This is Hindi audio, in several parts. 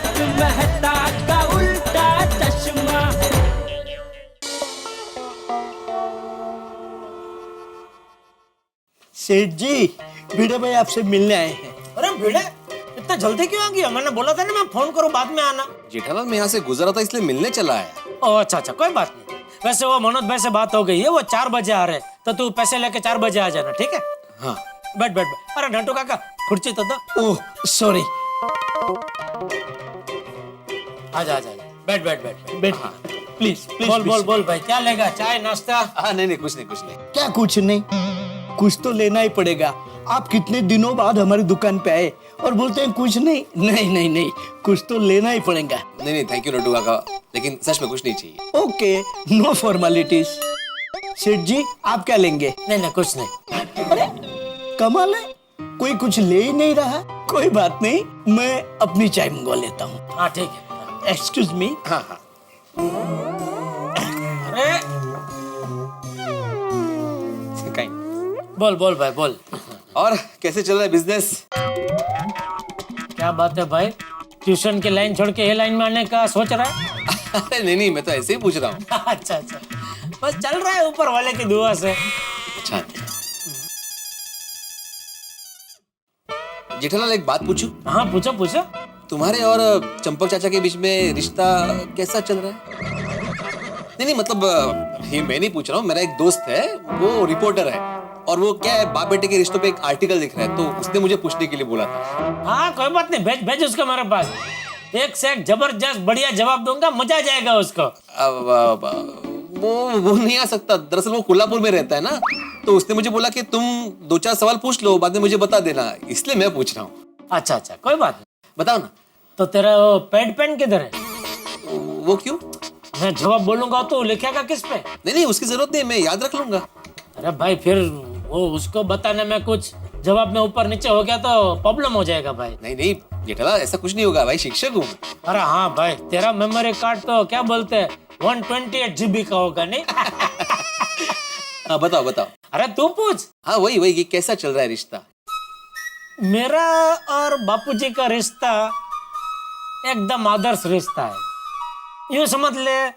तारक मेहता का उल्टा चश्मा। सेठ जी, भिड़े भाई आपसे मिलने आए हैं। अरे भिड़े, इतना जल्दी क्यों आ गया? मैंने बोला था ना मैं फोन करूं बाद में आना। जेठालाल मैं यहाँ से गुजरा था इसलिए मिलने चला आया। ओह अच्छा, कोई बात नहीं। वैसे वो मनोज भाई से बात हो गई है, वो 4 बजे आ रहे, तो तू पैसे लेके 4 बजे आ जाना, ठीक है? हाँ बैठ। अरे नंटू काका, खुर्ची तो दो। Oh sorry. आजा। बैठ। प्लीज बोल भाई, क्या लेगा? चाय नाश्ता? हाँ नहीं कुछ नहीं। क्या कुछ नहीं, कुछ तो लेना ही पड़ेगा। आप कितने दिनों बाद हमारी दुकान पे आए और बोलते हैं कुछ नहीं। नहीं, कुछ तो लेना ही पड़ेगा। नहीं थैंक यू लड्डू काका, लेकिन सच में कुछ नहीं चाहिए। Okay, no formalities. सेठ जी, आप क्या लेंगे? नहीं कुछ नहीं। अरे कमाल है, कोई कुछ ले ही नहीं रहा। कोई बात नहीं, मैं अपनी चाय मंगवा लेता हूँ। हाँ ठीक है। Excuse me. हाँ अरे कहीं। बोल भाई बोल। और कैसे चल रहा है बिजनेस? क्या बात है भाई, ट्यूशन की लाइन छोड़ के ये लाइन में आने का सोच रहा है? अरे नहीं मैं तो ऐसे ही पूछ रहा हूँ। अच्छा, बस चल रहा है ऊपर वाले की दुआ से। अच्छा जेठालाल एक बात पूछूं? हाँ पूछो। तुम्हारे और चंपक चाचा के बीच में रिश्ता कैसा चल रहा है? नहीं मतलब ये मैं नहीं पूछ रहा हूँ, मेरा एक दोस्त है, वो रिपोर्टर है और वो क्या है बाप बेटे के रिश्तों पे एक आर्टिकल लिख रहा है, तो उसने मुझे पूछने के लिए बोला था। हाँ कोई बात नहीं, भेज उसको मेरे पास। एक से एक जबरदस्त बढ़िया जवाब दूंगा, मजा आ जाएगा उसको। वो नहीं आ सकता, दरअसल वो कोल्हापुर में रहता है ना, तो उसने मुझे बोला कि तुम 2-4 सवाल पूछ लो, बाद में मुझे बता देना, इसलिए मैं पूछ रहा हूँ। अच्छा कोई बात नहीं। बताओ ना। तो तेरा वो पैड पेन किधर है? वो क्यों? मैं जवाब बोलूंगा तो लिखेगा किस पे? नहीं उसकी जरूरत नहीं, मैं याद रख लूंगा। अरे भाई फिर वो उसको बताने में कुछ जवाब में ऊपर नीचे हो गया तो प्रॉब्लम हो जाएगा भाई। नहीं जेठालाल ऐसा कुछ नहीं होगा भाई, शिक्षक हूँ। अरे हाँ भाई, तेरा मेमोरी कार्ड तो क्या बोलते हैं 128 GB का होगा नहीं? हाँ बताओ। अरे तू पूछ। हाँ वही कैसा चल रहा है रिश्ता? मेरा और बापूजी का रिश्ता एकदम आदर्श रिश्ता है। यूं समझ ले,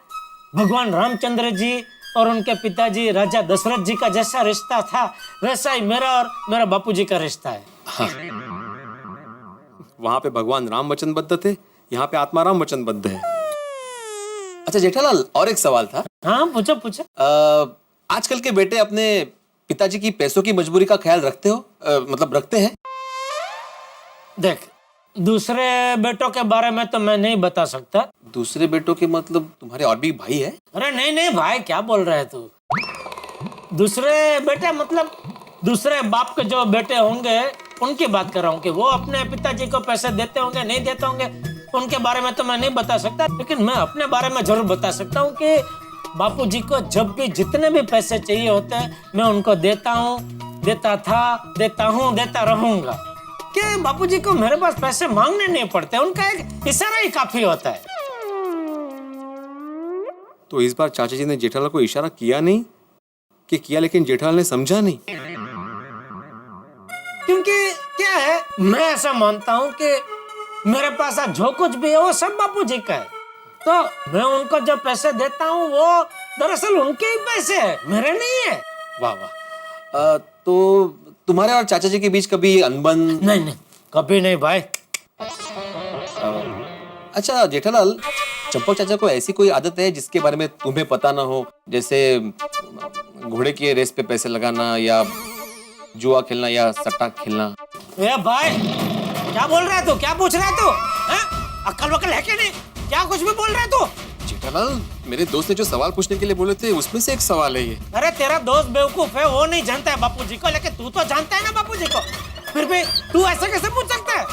भगवान रामचंद्र जी और उनके पिताजी राजा दशरथ जी का जैसा रिश्ता था, वैसा ही मेरा और मेरा बापूजी का रिश्ता है। हाँ। वहां पे भगवान राम वचनबद्ध थे, यहाँ पे आत्मा राम वचनबद्ध है। अच्छा जेठालाल, और एक सवाल था। हाँ पूछो। आजकल के बेटे अपने पिताजी की पैसों की मजबूरी का ख्याल रखते हो? मतलब रखते हैं? देख, दूसरे बेटों के बारे में तो मैं नहीं बता सकता। दूसरे बेटों के मतलब तुम्हारे और भी भाई है? अरे नहीं भाई, क्या बोल रहे है तू? दूसरे बेटे मतलब दूसरे बाप के जो बेटे होंगे उनकी बात कर रहा हूँ कि वो अपने पिताजी को पैसे देते होंगे नहीं देते होंगे, उनके बारे में तो मैं नहीं बता सकता, लेकिन मैं अपने बारे में जरूर बता सकता हूँ कि बापूजी को जब भी जितने भी पैसे चाहिए होते हैं मैं उनको देता हूँ, देता था, देता हूँ, देता रहूंगा। कि बापूजी को मेरे पास पैसे मांगने नहीं पड़ते, उनका एक इशारा ही काफी होता है। तो इस बार चाचा जी ने जेठालाल को इशारा किया नहीं कि किया, लेकिन जेठालाल ने समझा नहीं? क्योंकि क्या है, मैं ऐसा मानता हूँ कि मेरे पास आज जो कुछ भी है वो सब बापूजी का है, तो मैं उनको जो पैसे देता हूँ वो दरअसल उनके ही पैसे है, मेरे नहीं है। वाह। तो तुम्हारे और चाचा जी के बीच कभी अनबन? नहीं कभी नहीं भाई। अच्छा जेठालाल, चंपक चाचा को ऐसी कोई आदत है जिसके बारे में तुम्हें पता ना हो, जैसे घोड़े की रेस पे पैसे लगाना या जुआ खेलना या सट्टा खेलना? ए भाई, क्या बोल रहा है तू? क्या पूछ रहा है तू? अक्ल वक्ल है कि नहीं? क्या कुछ भी बोल रहा है तू? जेठालाल, मेरे दोस्त ने जो सवाल पूछने के लिए बोले थे उसमें से एक सवाल है ये। अरे तेरा दोस्त बेवकूफ है, वो नहीं जानता है बापूजी को, लेकिन तू तो जानता है ना बापूजी को, फिर भी तू ऐसे कैसे पूछ सकता है?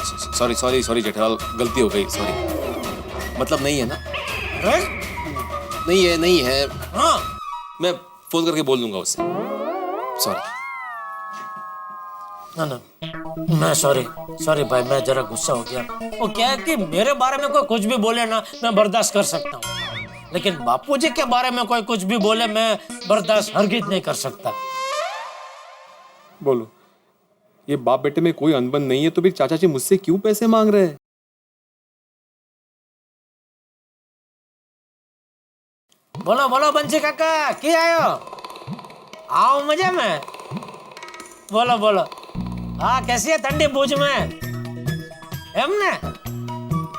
सॉरी जेठालाल, गलती हो गई, सॉरी। मतलब नहीं है ना? नहीं है। हाँ मैं फोन करके बोल दूंगा उससे। सॉरी। ना मैं सॉरी भाई, मैं जरा गुस्सा हो गया। वो क्या है कि मेरे बारे में कोई कुछ भी बोले ना मैं बर्दाश्त कर सकता हूँ, लेकिन बापूजी के बारे में कोई कुछ भी बोले मैं बर्दाश्त हरगिज नहीं कर सकता। बोलो, ये बाप बेटे में कोई अनबन नहीं है तो फिर चाचा जी मुझसे क्यों पैसे मांग रहे हैं? बोलो बोलो बंसी काका की आयो आओ मजे में बोलो बोलो हाँ कैसी है ठंडी भूज में हमने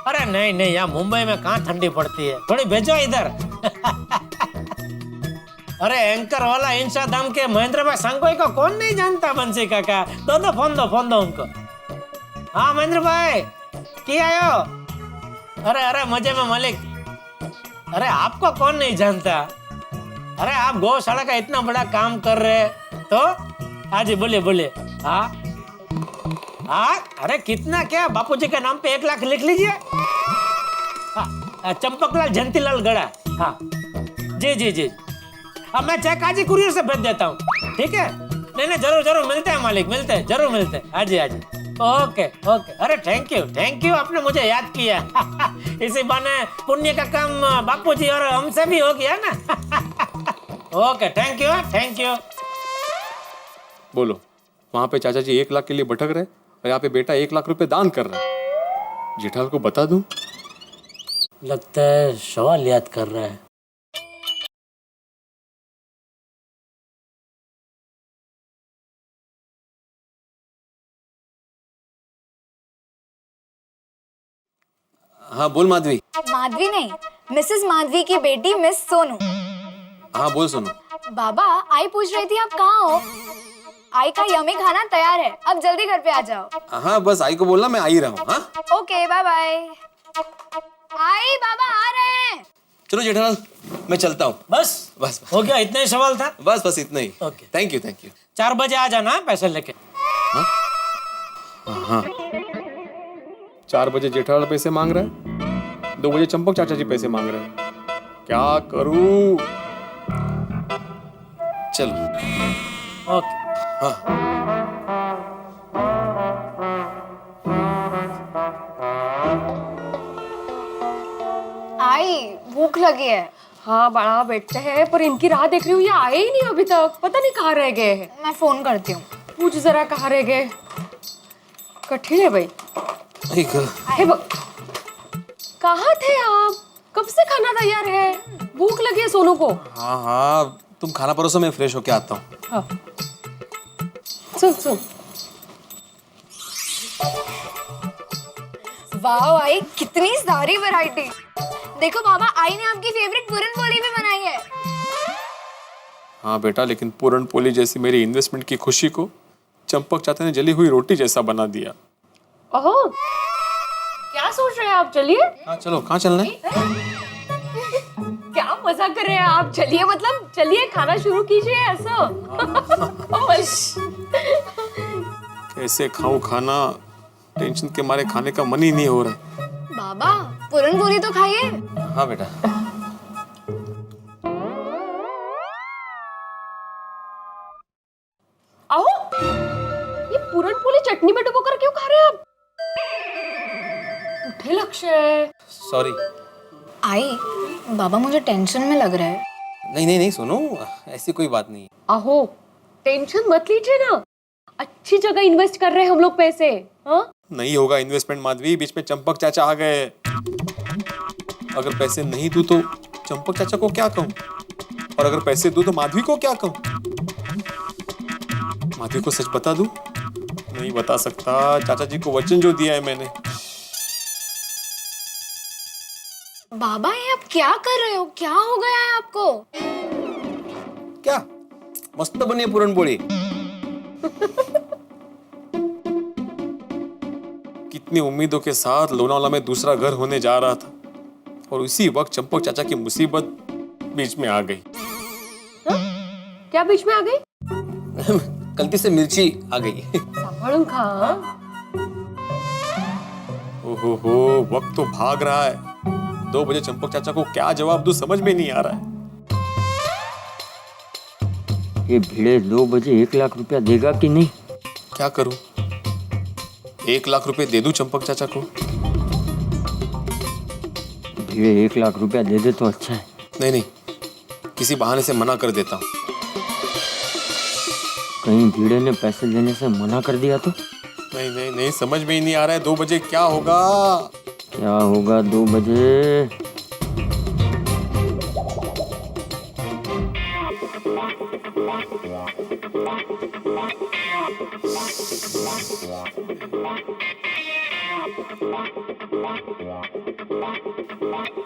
अरे नहीं नहीं यहाँ मुंबई में कहाँ ठंडी पड़ती है थोड़ी भेजो इधर अरे एंकर वाला इंशा दाम के महेंद्र भाई संगोई को कौन नहीं जानता बंसी काका दो फोन दो उनको हाँ महेंद्र भाई की आयो अरे अरे मजे में मालिक अरे आपको कौन नहीं जानता अरे आप गौशाला का इतना बड़ा काम कर रहे तो हाँ जी बोलिए बोलिए हाँ हाँ अरे कितना क्या बापूजी के नाम पे 1 लाख लिख लीजिए हाँ चंपकलाल जयंतीलाल गड़ा हाँ जी जी जी अब मैं चेक आज ही कुरियर से भेज देता हूँ ठीक है नहीं जरूर जरूर मिलते हैं मालिक मिलते हैं जरूर मिलते हैं हाँ जी ओके ओके अरे थैंक यू आपने मुझे याद किया इसी बहाने पुण्य का काम बापूजी और हमसे भी हो गया ना ओके थैंक यू बोलो वहां पे चाचा जी 1 लाख के लिए भटक रहे और यहाँ पे बेटा 1 लाख रुपए दान कर रहा है। जेठालाल को बता दूं? लगता है सवाल याद कर रहा है। हाँ बोल माधवी। माधवी नहीं, मिसेस माधवी की बेटी मिस सोनू। हाँ बोल सोनू। बाबा आई पूछ रही थी आप कहाँ हो। आई का यम्मी खाना तैयार है, अब जल्दी घर पे आ जाओ। हाँ बस आई को बोलना मैं आ ही रहा हूँ। हाँ ओके बाय बाय। आई बाबा आ रहे हैं। चलो जेठालाल मैं चलता हूँ। बस हो गया इतना ही सवाल था। बस इतना ही। ओके थैंक यू 4 बजे आ जाना पैसे लेके। हाँ 4 बजे जेठालाल पैसे मांग रहा है, 2 बजे चंपक चाचा जी पैसे मांग रहे हैं। क्या करूं? चलो। ओके हाँ आई भूख लगी है। हाँ बड़ा बैठते हैं पर इनकी राह देख रही हूँ ये आए ही नहीं अभी तक, पता नहीं कहाँ रह गए हैं। मैं फोन करती हूँ। पूछ जरा कहाँ रह गए। कठिन है भाई। कहाँ थे आप? कब से खाना तैयार है? भूख लगी है सोनू को। हाँ तुम खाना परोसो मैं फ्रेश होके आता हूँ। हाँ। सुन वाह आई कितनी सारी वैरायटी। देखो बाबा आई ने आपकी फेवरेट पूरन पोली भी बनाई है। हाँ बेटा लेकिन पूरन पोली जैसी मेरी इन्वेस्टमेंट की खुशी को चंपक चाचा ने जली हुई रोटी जैसा बना दिया। ओहो क्या सोच रहे हैं आप? चलिए। हाँ चलो कहाँ चलना है? क्या मजाक कर रहे हैं आप? चलिए मतलब चलिए खाना शुरू कीजिए ऐसा। कैसे खाऊं खाना, टेंशन के मारे खाने का मन ही नहीं हो रहा। बाबा पूरन पोली तो खाइए। हाँ बेटा। आओ ये पूरन पोली चटनी में डुबोकर क्यों खा रहे हैं आप? उठे लक्ष्य। सॉरी। आई बाबा मुझे टेंशन में लग रहा है। नहीं सुनो ऐसी कोई बात नहीं। आहो टेंशन मत लीजिए ना, अच्छी जगह इन्वेस्ट कर रहे हैं हम लोग पैसे। हाँ नहीं होगा इन्वेस्टमेंट माधवी, बीच में चंपक चाचा आ गए। अगर पैसे नहीं दूं तो चंपक चाचा को क्या कहूं, और अगर पैसे दूं तो माधवी को क्या कहूं? माधवी को सच बता दूं? नहीं बता सकता, चाचा जी को वचन जो दिया है मैंने। बाबा ये आप क्या कर रहे हो? क्या हो गया है आपको? क्या मस्त बनी है पूरन पोली। कितनी उम्मीदों के साथ लोनावाला में दूसरा घर होने जा रहा था और उसी वक्त चंपक चाचा की मुसीबत बीच में आ गई। क्या बीच में आ गई? गलती से मिर्ची आ गई। संभालूं खा। ओहो वक्त तो भाग रहा है। 2 बजे चंपक चाचा को क्या जवाब दूं समझ में नहीं आ रहा है। ये भिड़े 2 बजे 1 लाख रुपया देगा कि नहीं? क्या करूं? 1 लाख रुपए दे दूं चंपक चाचा को? भिड़े 1 लाख रुपया दे दे तो अच्छा है। नहीं किसी बहाने से मना कर देता हूं। कहीं भिड़े ने पैसे देने से मना कर दिया तो? नहीं समझ में ही नहीं आ रहा है। 2 बजे क्या होगा? क्या होगा 2 बजे?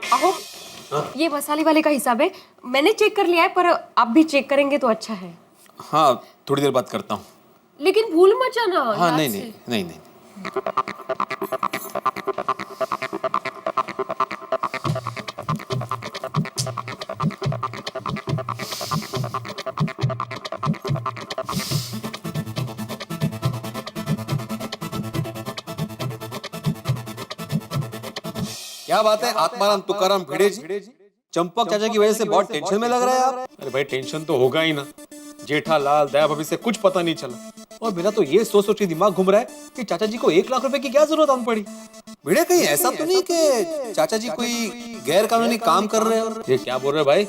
आहो, ये मसाले वाले का हिसाब है। मैंने चेक कर लिया है, पर आप भी चेक करेंगे तो अच्छा है। हाँ, थोड़ी देर बात करता हूँ। लेकिन भूल मत जाना। हाँ, याद नहीं से। नहीं नहीं नहीं। क्या बात है आत्माराम तुकाराम भिड़े जी, चंपक चाचा की वजह से बहुत टेंशन में लग रहा है आप। अरे भाई टेंशन तो होगा ही ना, जेठालाल दया भाभी से कुछ पता नहीं चला और मेरा तो ये सोच सोच के दिमाग घूम रहा है कि चाचा जी को 1 लाख रुपए की क्या जरूरत हम पड़ी। भिड़े कहीं ऐसा तो नहीं कि चाचा जी कोई गैर कानूनी काम कर रहे हो? ये क्या बोल रहे हो भाई?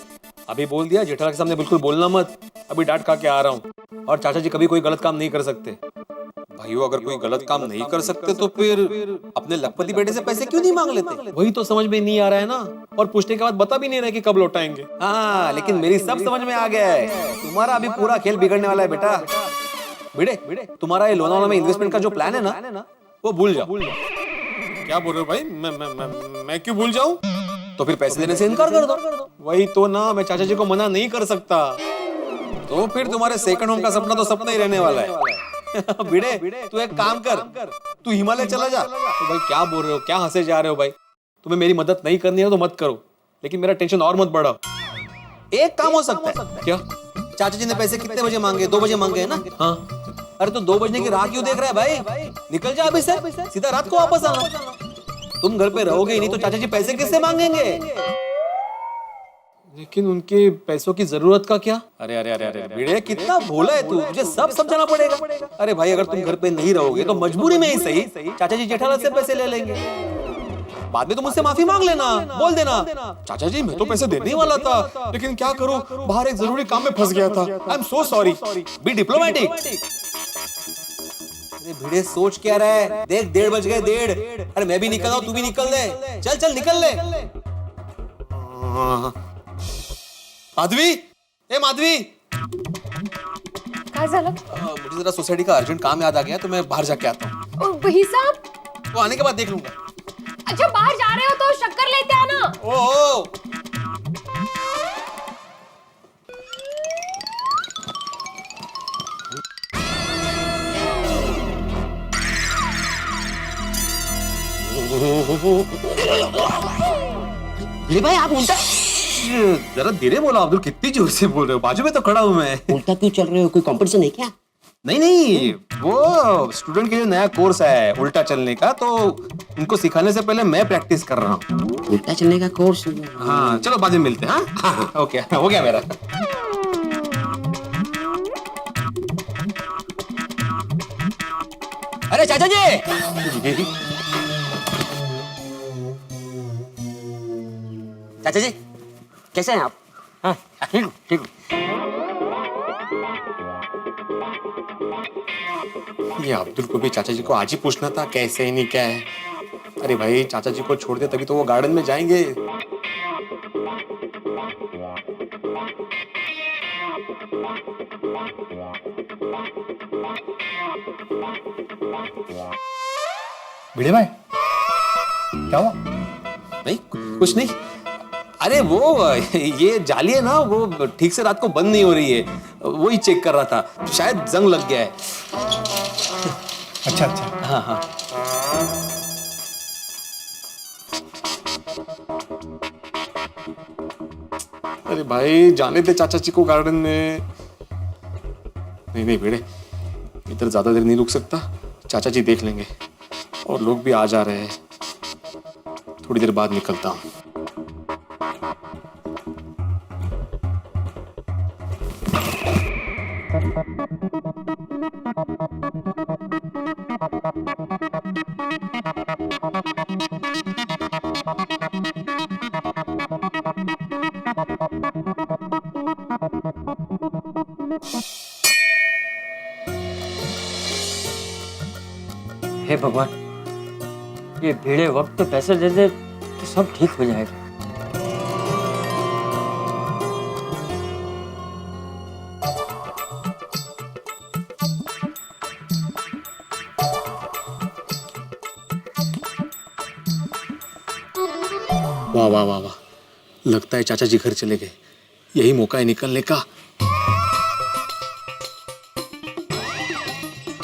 अभी बोल दिया जेठालाल के सामने बिल्कुल बोलना मत, अभी डांट खा के आ रहा हूँ। और चाचा जी कभी कोई गलत काम नहीं कर सकते। भाइयों अगर कोई गलत काम नहीं कर सकते तो फिर अपने लखपति बेटे से पैसे क्यों नहीं मांग लेते? वही तो समझ में नहीं आ रहा है ना, और पूछने के बाद बता भी नहीं रहे कि कब लौटाएंगे। हाँ, लेकिन मेरी सब समझ में आ गया है। तुम्हारा अभी पूरा खेल बिगड़ने वाला है बेटा। भिड़े, तुम्हारा ये लोनावाला में इन्वेस्टमेंट का जो प्लान है ना, वो भूल जाओ। क्या बोल रहे हो भाई? मैं क्यों भूल जाऊं? तो फिर पैसे देने से इनकार कर दो। वही तो ना, मैं चाचा जी को मना नहीं कर सकता। तो फिर तुम्हारे सेकंड होम का सपना तो सपना ही रहने वाला है। भिड़े, तू एक काम कर, तू हिमालय चला जा। तो भाई क्या बोल रहे हो, क्या हंसे जा रहे हो भाई? तुम्हें मेरी मदद नहीं करनी है तो मत करो, लेकिन मेरा टेंशन और मत बढ़ाओ। एक काम हो सकता है। क्या? चाचा जी ने पैसे कितने बजे मांगे? 2 बजे मांगे है ना? हाँ, अरे तो 2 बजने की राह क्यों देख रहा है भाई? निकल जा अभी से, सीधा रात को वापस आना। तुम घर पे रहोगे ही नहीं तो चाचा जी पैसे किससे मांगेंगे? लेकिन उनके पैसों की जरूरत का क्या? अरे अरे अरे अरे भिड़े, कितना भोला है तू, तुझे सब समझाना पड़ेगा। अरे भाई, अगर तुम घर पे नहीं रहोगे तो मजबूरी में ही सही चाचा जी जेठालाल से पैसे ले लेंगे। बाद में तुम मुझसे माफी मांग लेना, बोल देना चाचा जी मैं तो पैसे देने ही वाला था, लेकिन क्या करूं, बाहर एक जरूरी काम में फंस गया था। I am so sorry. B diplomatic. अरे भिड़े, सोच क्या रहा है? देख 1:30 बज गए, 1:30। अरे मैं भी निकल रहा हूं, तू भी निकल ले। चल चल निकल ले। माधवी, ए माधवी, काय झालं? मुझे जरा सोसाइटी का अर्जेंट काम याद आ गया तो मैं बाहर जाके आता हूँ। वही साहब, वो आने के बाद देख लूंगा। अच्छा बाहर जा रहे हो तो शक्कर लेते आना। ओहो, भाई आप उल्टा जरा धीरे बोलो अब्दुल, कितनी जोर से बोल रहे हो? बाजू में तो खड़ा हूं मैं। उल्टा क्यों चल रहे हो? कोई कंपटीशन है क्या? नहीं, वो स्टूडेंट के लिए नया कोर्स है उल्टा चलने का, तो उनको सिखाने से पहले मैं प्रैक्टिस कर रहा हूँ। उल्टा चलने का कोर्स? हाँ, चलो बाद में मिलते हैं। हाँ, ओके, हो गया मेरा। अरे चाचा जी, चाचा जी कैसे हैं आप? हाँ, ठीक हूँ, ठीक हूँ। ये अब्दुल को भी चाचा जी को आज ही पूछना था कैसे है नहीं क्या है। अरे भाई चाचा जी को छोड़ दे तभी तो वो गार्डन में जाएंगे। भिड़े भाई, क्या हुआ? नहीं, कुछ नहीं। अरे वो ये जाली है ना, वो ठीक से रात को बंद नहीं हो रही है, वही चेक कर रहा था, शायद जंग लग गया है। अच्छा अच्छा। हाँ हाँ। अरे भाई जाने दे चाचा जी को गार्डन में। नहीं नहीं भिड़े, इधर ज्यादा देर नहीं रुक सकता, चाचा जी देख लेंगे और लोग भी आ जा रहे हैं। थोड़ी देर बाद निकलता हूँ। हे भगवान, ये भिड़े वक्त पे पैसे दे दे तो सब ठीक हो जाएगा। वाह वाह वाह वाह, लगता है चाचा जी घर चले गए। यही मौका है निकलने का।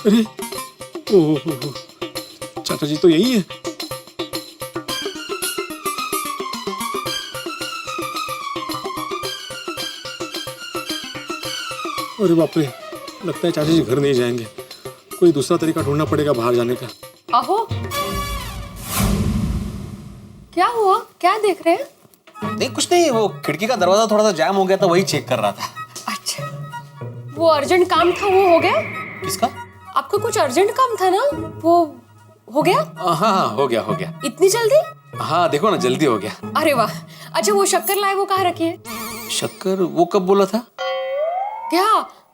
अरे ओह, चाचा जी तो यही है। अरे बाप रे, लगता है चाचा जी घर नहीं जाएंगे। कोई दूसरा तरीका ढूंढना पड़ेगा बाहर जाने का। अहो, क्या हुआ? क्या देख रहे हैं? नहीं कुछ नहीं, वो खिड़की का दरवाजा थोड़ा सा जैम हो गया था, वही चेक कर रहा था। अच्छा, वो अर्जेंट काम था, वो हो गया? किसका? आपका कुछ अर्जेंट काम था ना, वो हो गया? हाँ हाँ हो गया हो गया। इतनी जल्दी? हाँ देखो ना, जल्दी हो गया। अरे वाह। अच्छा, वो शक्कर लाए, वो कहाँ रखी है? शक्कर वो कब बोला था? क्या?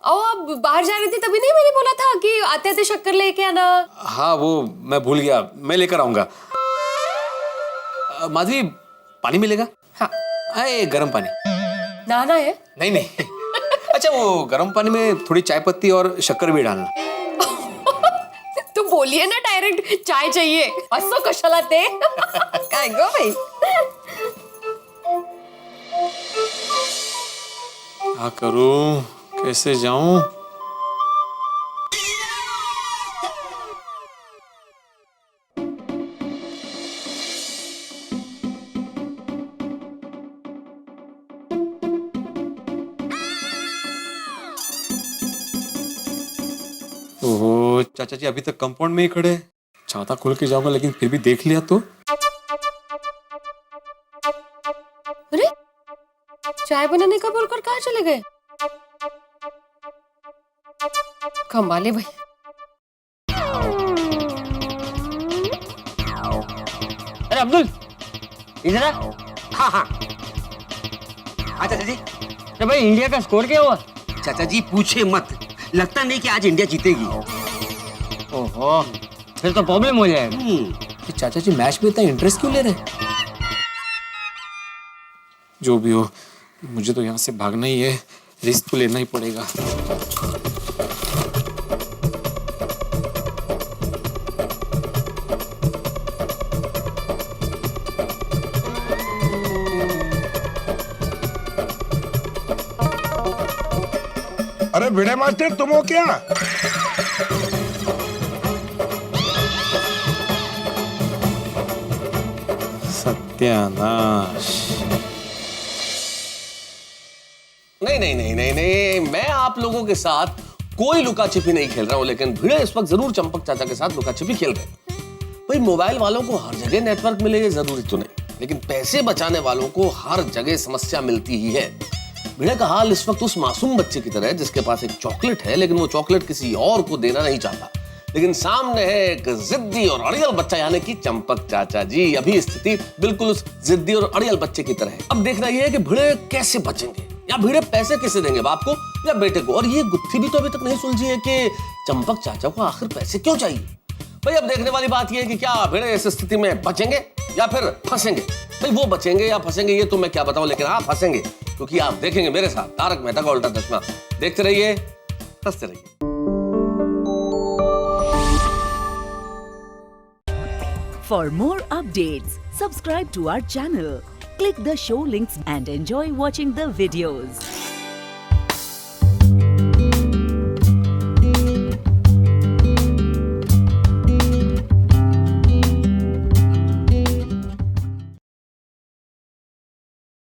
आओ, आप बाहर जा रही थी तभी नहीं मैंने बोला था कि आते आते शक्कर लेके आना? हाँ वो मैं भूल गया, मैं लेकर आऊंगा। माधवी, पानी मिलेगा? हाँ। आए गरम पानी। नहाना है? नहीं नहीं। अच्छा, वो गरम पानी में थोड़ी चाय पत्ती और शक्कर भी डालना। तो बोलिए ना डायरेक्ट चाय चाहिए, असो कशाला ते? काय गो भाई? क्या करूं, कैसे जाऊं? ओहो, चाचा जी अभी तक कंपाउंड में ही खड़े हैं। छाता खोल के जाऊंगा लेकिन फिर भी देख लिया तो। अरे, चाय बनाने का बोलकर कहाँ चले गए? कमाले भाई। अरे अब्दुल, इधर आ। हाँ हाँ। हाँ चाचा जी। अरे भाई, इंडिया का स्कोर क्या हुआ? चाचा जी पूछे मत, लगता नहीं कि आज इंडिया जीतेगी। ओहो, फिर तो प्रॉब्लम हो जाएगा। कि चाचा जी मैच में इतना इंटरेस्ट क्यों ले रहे हैं? जो भी हो, मुझे तो यहाँ से भागना ही है, रिस्क तो लेना ही पड़ेगा। अरे भिड़े मास्टर, तुम हो क्या? सत्यानाश। नहीं नहीं नहीं नहीं नहीं, मैं आप लोगों के साथ कोई लुका छिपी नहीं खेल रहा हूं, लेकिन भिड़े इस वक्त जरूर चंपक चाचा के साथ लुका छिपी खेल रहे हैं। भाई, मोबाइल वालों को हर जगह नेटवर्क मिले ये जरूरी तो नहीं, लेकिन पैसे बचाने वालों को हर जगह समस्या मिलती ही है। भिड़े का हाल इस वक्त उस मासूम बच्चे की तरह है जिसके पास एक चॉकलेट है, लेकिन वो चॉकलेट किसी और को देना नहीं चाहता, लेकिन सामने है एक जिद्दी और अड़ियल बच्चा, यानी कि चंपक चाचा जी। अभी स्थिति बिल्कुल उस जिद्दी और अड़ियल बच्चे की तरह है। अब देखना यह है कि भिड़े कैसे बचेंगे, या भिड़े पैसे किसे देंगे, बाप को या बेटे को। और ये गुत्थी भी तो अभी तक नहीं सुलझी है कि चंपक चाचा को आखिर पैसे क्यों चाहिए। भाई, अब देखने वाली बात यह है कि क्या भिड़े इस स्थिति में बचेंगे या फिर फंसेंगे। भाई, वो बचेंगे या फंसेंगे ये तो मैं क्या बताऊं, लेकिन हाँ फंसेंगे, क्योंकि आप देखेंगे मेरे साथ तारक मेहता का उल्टा चश्मा। देखते रहिए, हंसते रहिए। For more updates, subscribe to our channel, click the show links and enjoy watching the videos.